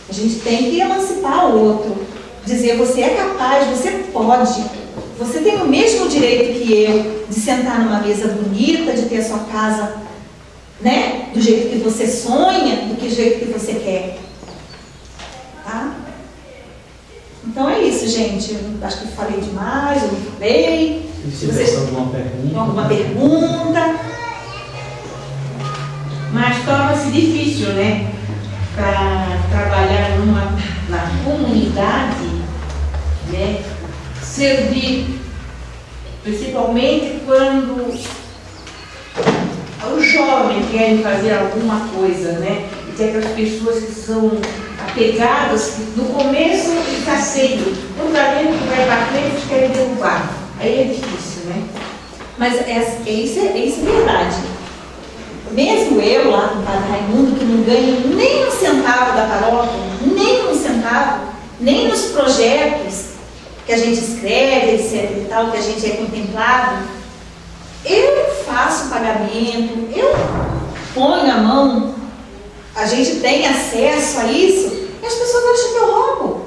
A gente tem que emancipar o outro. Dizer, você é capaz, você pode. Você tem o mesmo direito que eu de sentar numa mesa bonita, de ter a sua casa, né, do jeito que você sonha, do jeito que você quer. Tá? Então é isso, gente. Eu acho que falei demais, eu me falei. Se vocês têm alguma pergunta. Mas torna-se difícil, né? Para trabalhar na comunidade, né? Servir, principalmente quando os jovens querem fazer alguma coisa, né? E tem aquelas pessoas que são apegadas, que no começo está cedo, quando a gente vai para frente, eles querem derrubar. Aí é difícil, né? Mas isso é verdade. Mesmo eu lá com o Padre Raimundo, que não ganho nem um centavo da paróquia, nem um centavo, nem nos projetos que a gente escreve, etc e tal, que a gente é contemplado, eu faço pagamento, eu ponho a mão, a gente tem acesso a isso, e as pessoas acham que eu roubo.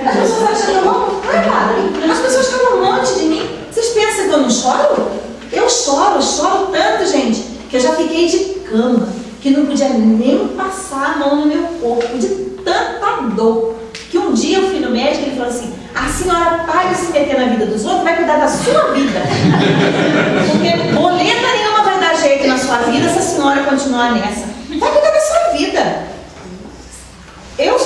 As pessoas acham que eu roubo. Não é nada. As pessoas falam um monte de mim. Vocês pensam que eu não choro? Eu choro tanto, gente, que eu já fiquei de cama, que não podia nem passar a mão no meu corpo, de tanta dor. Que um dia eu fui no médico e ele falou assim: a senhora para de se meter na vida dos outros, vai cuidar da sua vida. Porque boleta nenhuma vai dar jeito na sua vida se a senhora continuar nessa. Vai cuidar da sua vida. Eu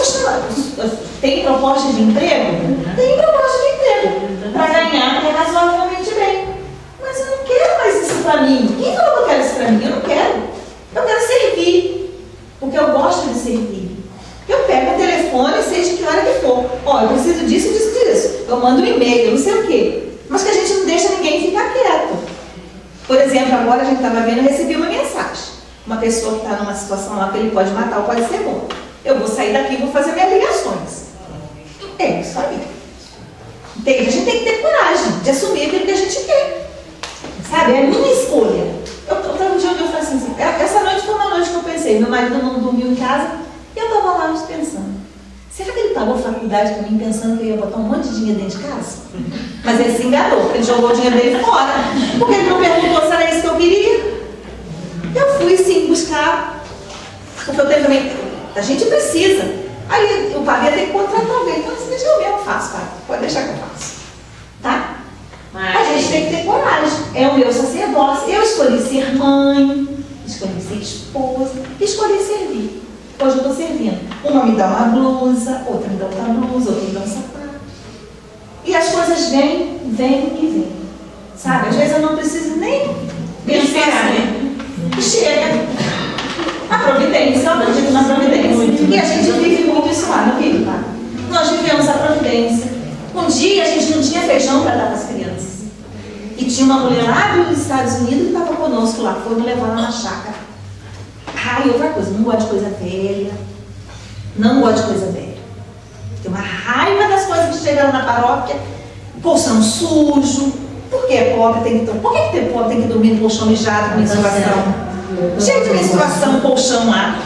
tenho proposta de emprego? Tenho proposta de emprego. Para ganhar razoavelmente bem. Mas eu não quero mais isso para mim. Quem falou que eu quero isso para mim? Eu não quero. Eu quero servir. Porque eu gosto de servir. Eu pego o telefone, seja que hora que for. Ó, eu preciso disso. Eu mando um e-mail, eu não sei o quê. Mas que a gente não deixa ninguém ficar quieto. Por exemplo, agora a gente estava vendo, eu recebi uma mensagem. Uma pessoa que está numa situação lá que ele pode matar ou pode ser bom. Eu vou sair daqui e vou fazer minhas ligações. É isso aí. Entende? A gente tem que ter coragem de assumir aquilo que a gente quer. Sabe? É a minha escolha. Um dia eu falei assim, essa noite foi uma noite que eu pensei, meu marido não dormiu em casa, e eu estava lá pensando, será que ele pagou faculdade para mim pensando que eu ia botar um monte de dinheiro dentro de casa? Mas ele se enganou, porque ele jogou o dinheiro dele fora, porque ele não perguntou se era isso que eu queria. Eu fui sim buscar, porque eu tenho também, a gente precisa. Aí o padre ia ter que contratar alguém, então assim, deixa eu mesmo faço, pai. Pode deixar que eu faço. Tá? Mas a gente tem que ter coragem. É o meu sacerdócio. Eu escolhi ser mãe, escolhi ser esposa, escolhi servir. Hoje eu estou servindo. Uma me dá uma blusa, outra me dá outra blusa, outra me dá um sapato. E as coisas vêm e vêm. Sabe? Às vezes eu não preciso nem pensar assim. E chega. A providência, eu acredito na providência. E a gente vive muito isso lá, não vive, tá? Nós vivemos a providência. Um dia a gente não tinha feijão para dar para as crianças. E tinha uma mulher lá dos Estados Unidos que estava conosco lá, foi me levar lá na chácara. Ah, e outra coisa, não gosto de coisa velha. Não gosto de coisa velha. Tem uma raiva das coisas que chegaram na paróquia. Colchão sujo. Por que pobre tem que dormir? Por que pobre tem que dormir no colchão mijado com menstruação? Cheio de menstruação, colchão lá.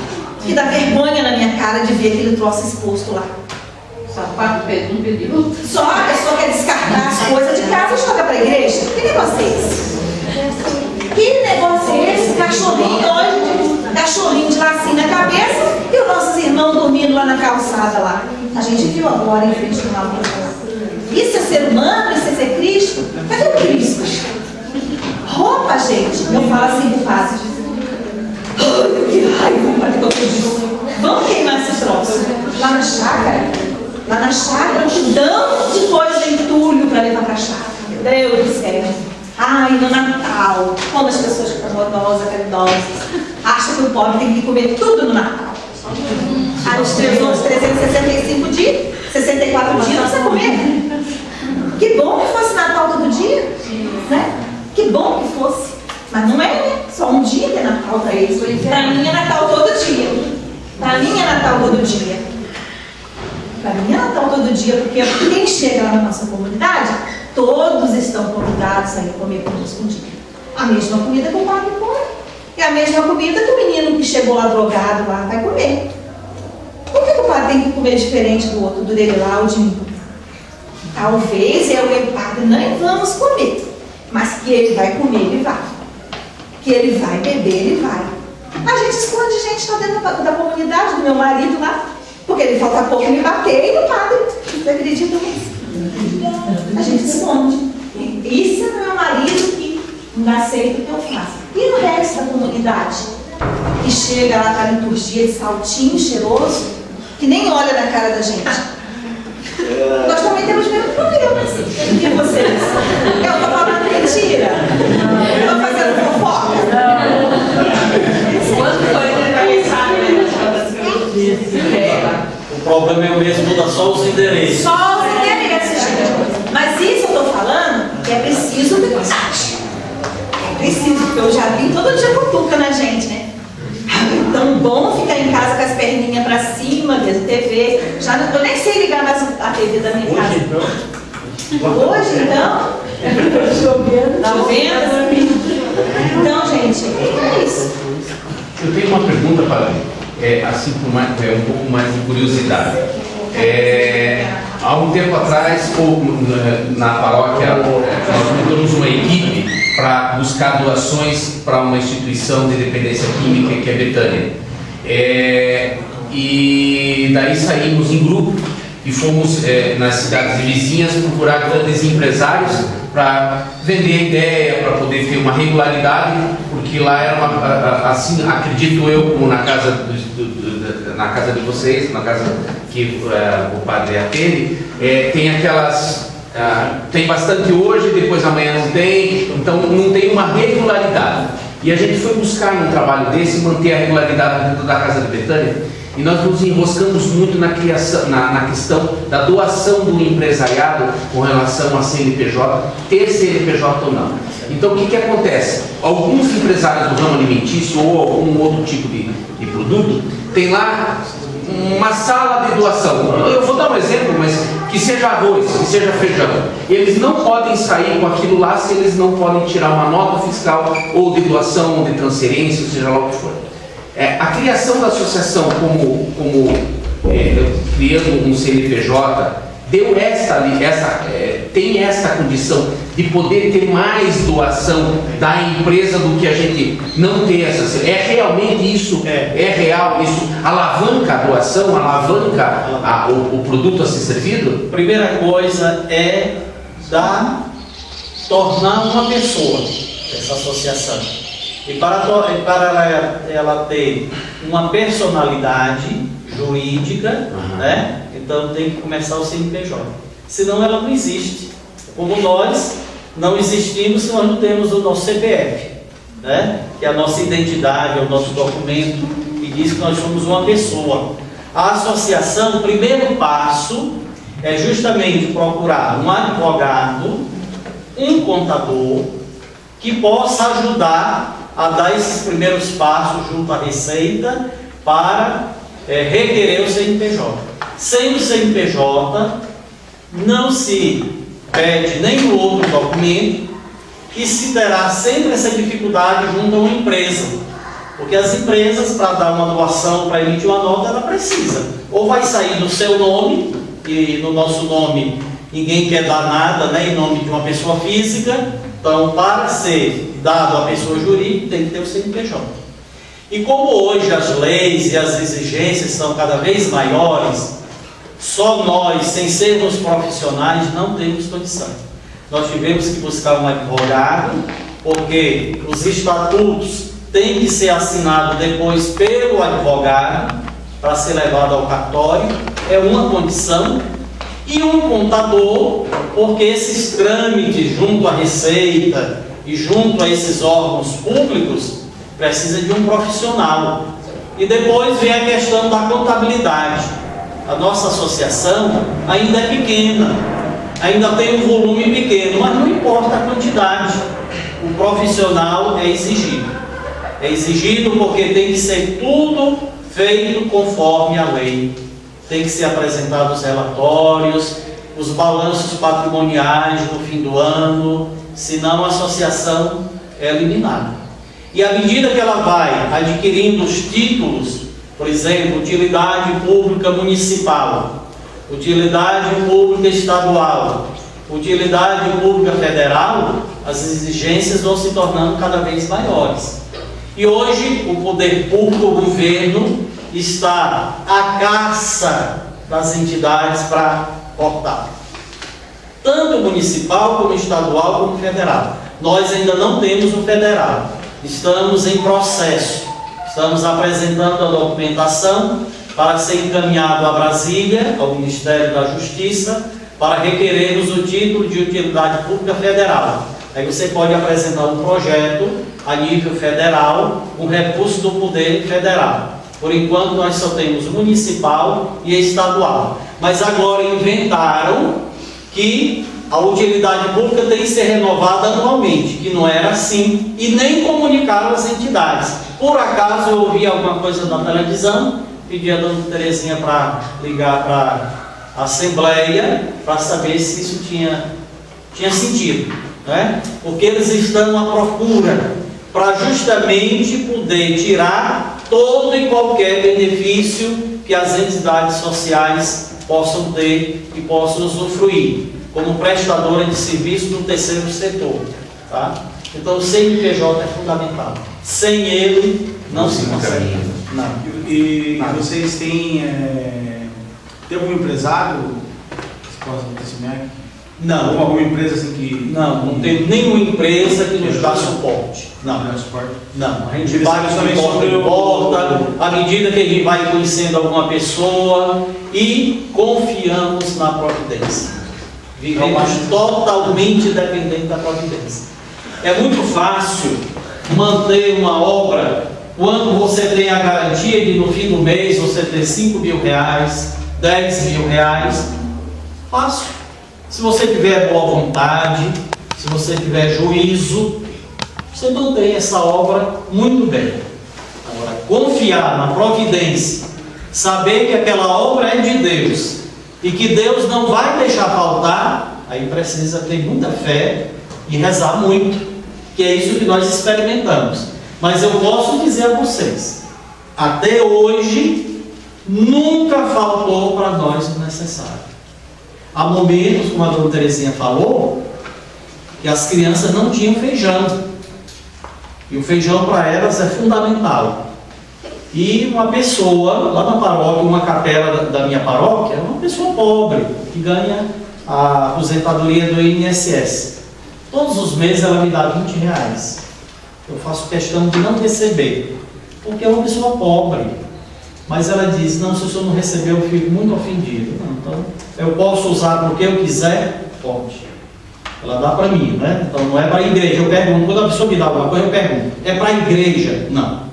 Que dá vergonha na minha cara de ver aquele troço exposto lá. Sapato não pediu. Só a pessoa quer descartar as coisas de casa e joga para a igreja. Que negócio é esse? Que negócio é esse? Cachorrinho hoje, cachorrinho de lacinho na cabeça e os nossos irmãos dormindo lá na calçada lá. A gente viu agora em frente com uma rua. Isso é ser humano? Isso é ser Cristo? Cadê o Cristo? Roupa, gente. Eu falo assim pro padre. Que raiva, vamos queimar esses troços. Lá na chácara, um dão de coisa de entulho para levar para cachaça. Meu Deus do céu. Ai, no Natal, como as pessoas ficam bondosas, caridosas, acham que o pobre tem que comer tudo no Natal. Aí os 365 dias, 64 dias, não precisa comer. Que bom que fosse Natal todo dia, né? Que bom que fosse. Mas não é, né? Só um dia que é Natal para eles. Para mim é Natal todo dia. Para mim é Natal todo dia. Para mim é Natal todo dia, porque quem chega lá na nossa comunidade, todos estão convidados a ir comer conosco um dia. A mesma comida que o padre come. É a mesma comida que o menino que chegou lá drogado lá vai comer. Por que o padre tem que comer diferente do outro, do dele lá ou de mim? Talvez eu e o padre nem vamos comer, mas que ele vai comer, ele vai. Que ele vai beber, ele vai. A gente esconde gente lá dentro da comunidade, do meu marido lá, porque ele falta pouco me bater e o padre, você acredita nisso? A gente esconde. Isso é meu marido que não aceita o que eu faço. E o resto da comunidade? Que chega lá na liturgia de saltinho cheiroso, que nem olha na cara da gente. Nós também temos mesmo problemas. E vocês? Eu estou falando mentira? Eu estou fazendo fofoca? Quando foi aniversário, O problema é o mesmo, muda só os endereços. Só os endereços, gente. Mas isso eu estou falando que é preciso verdade. É preciso, porque eu já vi todo dia cutuca na gente, né? Tão bom ficar em casa com as perninhas pra cima, vendo TV. Já não, eu nem sei ligar mais a TV da minha casa. Hoje, então? Tá vendo? Então, gente, é isso. Eu tenho uma pergunta, padre. Assim, um pouco mais de curiosidade. Há um tempo atrás, na paróquia, nós montamos uma equipe para buscar doações para uma instituição de dependência química que é Betânia. E daí saímos em grupo e fomos nas cidades vizinhas procurar grandes empresários para vender a ideia, para poder ter uma regularidade, porque lá era assim, acredito eu, como na casa na casa de vocês, na casa que o padre atende, tem aquelas... tem bastante hoje, depois amanhã não tem, então não tem uma regularidade. E a gente foi buscar num trabalho desse manter a regularidade dentro da casa de Betânia, e nós nos enroscamos muito na questão da doação do empresariado com relação a CNPJ, ter CNPJ ou não. Então o que acontece? Alguns empresários do ramo alimentício ou algum outro tipo de produto tem lá uma sala de doação. Eu vou dar um exemplo, mas que seja arroz, que seja feijão. Eles não podem sair com aquilo lá se eles não podem tirar uma nota fiscal ou de doação, ou de transferência, ou seja lá o que for. A criação da associação criando um CNPJ deu tem essa condição de poder ter mais doação da empresa do que a gente não ter essa. Realmente isso? É real? Isso alavanca a doação? Alavanca o produto a ser servido? Primeira coisa é tornar uma pessoa essa associação. E para ela ter uma personalidade jurídica, né? Então tem que começar o CNPJ. Senão ela não existe. Como nós não existimos se nós não temos o nosso CPF, né? Que é a nossa identidade, é o nosso documento que diz que nós somos uma pessoa. A associação, o primeiro passo é justamente procurar um advogado, um contador, que possa ajudar a dar esses primeiros passos junto à Receita para requerer o CNPJ. Sem o CNPJ, não se pede nenhum outro documento e se terá sempre essa dificuldade junto a uma empresa. Porque as empresas, para dar uma doação, para emitir uma nota, ela precisa. Ou vai sair do seu nome, e no nosso nome ninguém quer dar nada, né, em nome de uma pessoa física. Então, para ser dado à pessoa jurídica, tem que ter o CNPJ. E como hoje as leis e as exigências são cada vez maiores, só nós, sem sermos profissionais, não temos condição. Nós tivemos que buscar um advogado, porque os estatutos têm que ser assinados depois pelo advogado, para ser levado ao cartório. É uma condição. e um contador, porque esses trâmites junto à Receita e junto a esses órgãos públicos precisa de um profissional. E depois vem a questão da contabilidade. A nossa associação ainda é pequena, ainda tem um volume pequeno, mas não importa a quantidade, o profissional é exigido. É exigido porque tem que ser tudo feito conforme a lei. Tem que ser apresentados os relatórios, os balanços patrimoniais no fim do ano, senão a associação é eliminada. E à medida que ela vai adquirindo os títulos, por exemplo, utilidade pública municipal, utilidade pública estadual, utilidade pública federal, as exigências vão se tornando cada vez maiores. E hoje o poder público, o governo, está à caça das entidades para cortar. Tanto municipal, como estadual, como federal. Nós ainda não temos o federal. Estamos em processo. Estamos apresentando a documentação para ser encaminhado a Brasília, ao Ministério da Justiça, para requerermos o título de utilidade pública federal. Aí você pode apresentar um projeto a nível federal, um recurso do Poder Federal. Por enquanto nós só temos municipal e estadual. Mas agora inventaram que a utilidade pública tem que ser renovada anualmente, que não era assim, e nem comunicaram às entidades. Por acaso eu ouvi alguma coisa na televisão, pedi a dona Terezinha para ligar para a Assembleia para saber se isso tinha sentido, né? Porque eles estão à procura para justamente poder tirar todo e qualquer benefício que as entidades sociais possam ter e possam usufruir, como prestadora de serviço no terceiro setor. Tá? Então o CNPJ é fundamental. Sem ele, não se consegue. Não. E vocês têm algum empresário que possa acontecer? Não. Alguma empresa assim que... Não tem nenhuma empresa que nos dá suporte. Não. Não. A gente vai de porta em porta, à medida que a gente vai conhecendo alguma pessoa e confiamos na providência. Vivemos totalmente dependente da providência. É muito fácil manter uma obra quando você tem a garantia de no fim do mês você ter 5 mil reais, 10 mil reais. Fácil. Se você tiver boa vontade, se você tiver juízo, você mantém essa obra muito bem. Agora, confiar na providência, saber que aquela obra é de Deus e que Deus não vai deixar faltar, aí precisa ter muita fé e rezar muito, que é isso que nós experimentamos. Mas eu posso dizer a vocês, até hoje, nunca faltou para nós o necessário. Há momentos, como a dona Terezinha falou, que as crianças não tinham feijão. E o feijão para elas é fundamental. E uma pessoa, lá na paróquia, uma capela da minha paróquia, é uma pessoa pobre, que ganha a aposentadoria do INSS. Todos os meses ela me dá 20 reais. Eu faço questão de não receber, porque é uma pessoa pobre. Mas ela diz, não, se o senhor não recebeu, eu fico muito ofendido. Não, então, eu posso usar porque eu quiser? Pode. Ela dá para mim, né? Então não é para a igreja. Eu pergunto, quando a pessoa me dá alguma coisa, eu pergunto, é para a igreja? Não.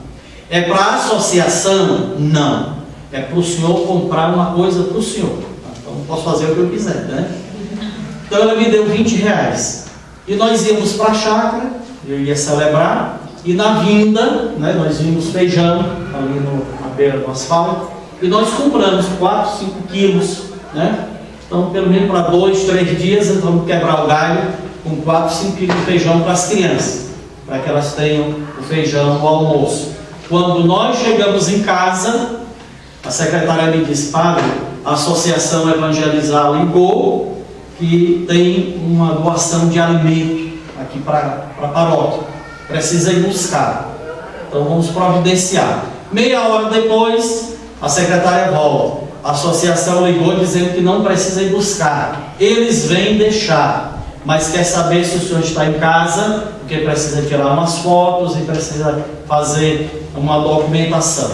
É para a associação? Não. É para o senhor comprar uma coisa para o senhor. Então eu posso fazer o que eu quiser, né? Então ela me deu 20 reais. E nós íamos para a chácara, eu ia celebrar, e na vinda, né, nós vimos feijão ali na beira do asfalto, e nós compramos 4, 5 quilos, né? Então, pelo menos para 2, 3 dias, vamos quebrar o galho com 4, 5 quilos de feijão para as crianças, para que elas tenham o feijão no almoço. Quando nós chegamos em casa, a secretária me disse, padre, a Associação Evangelizar ligou que tem uma doação de alimento aqui para a paróquia. Precisa ir buscar. Então vamos providenciar. Meia hora depois, a secretária volta. A associação ligou dizendo que não precisa ir buscar. Eles vêm deixar, mas quer saber se o senhor está em casa, porque precisa tirar umas fotos e precisa fazer uma documentação.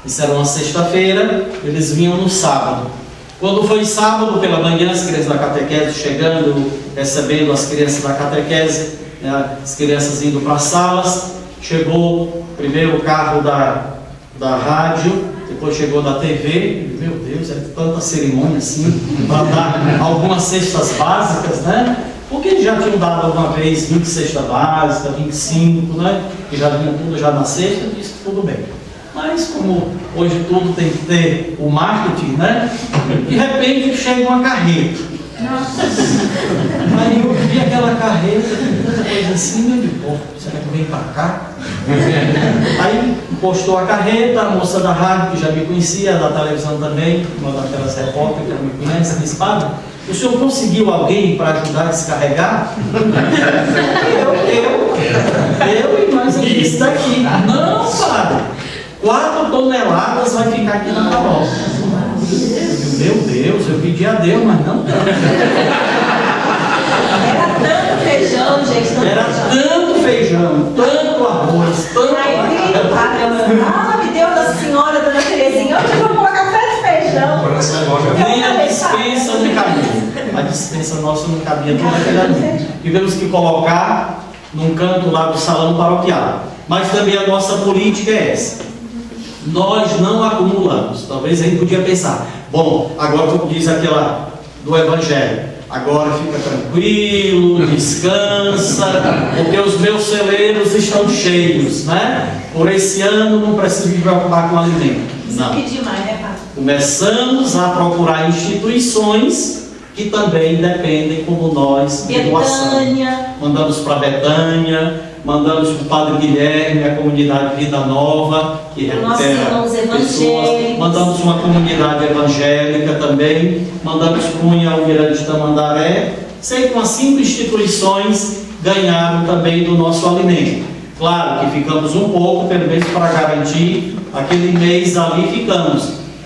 Isso era uma sexta-feira, eles vinham no sábado. Quando foi sábado pela manhã, as crianças da catequese chegando, recebendo as crianças da catequese, né, as crianças indo para as salas, chegou primeiro o carro da rádio, depois chegou da TV. Meu Deus, é tanta cerimônia assim, para dar algumas cestas básicas, né? Porque eles já tinham dado alguma vez 20 cestas básicas, 25, né? Que já vinha tudo já na cesta, eu disse tudo bem. Mas como hoje tudo tem que ter o marketing, né? De repente chega uma carreta. Aí eu vi aquela carreta, tanta coisa assim, eu digo, pô, será que vem para cá? Aí postou a carreta, a moça da rádio que já me conhecia, da televisão também, uma daquelas repórteres que já me conhece, disse, padre, o senhor conseguiu alguém para ajudar a descarregar? eu e mais isso daqui. Não, padre, 4 toneladas vai ficar aqui na carroça. Meu Deus, eu pedi a Deus, mas não tanto. Era tanto feijão, gente. Era tanto feijão, tanto arroz, tanto Aí grita o padre, me deu da senhora, dona Terezinha, hoje eu vou colocar tanto feijão. Nem a dispensa não cabia. A dispensa nossa não cabia toda aquela ali. Tivemos que colocar num canto lá do salão paroquial. Mas também a nossa política é essa. Nós não acumulamos. Talvez a gente podia pensar, bom, agora como diz aquela do Evangelho, agora fica tranquilo, descansa, porque os meus celeiros estão cheios, né? Por esse ano não preciso me preocupar com alimento. Não. Pedir mais, né, padre? Começamos a procurar instituições que também dependem como nós de doação. Mandamos para Betânia, mandamos para o Padre Guilherme, a comunidade Vida Nova, que recupera pessoas. Mandamos uma comunidade evangélica também, mandamos Cunha ao Mirante Tamandaré. Sei que umas 5 instituições ganharam também do nosso alimento. Claro que ficamos um pouco, pelo menos para garantir, aquele mês ali ficamos.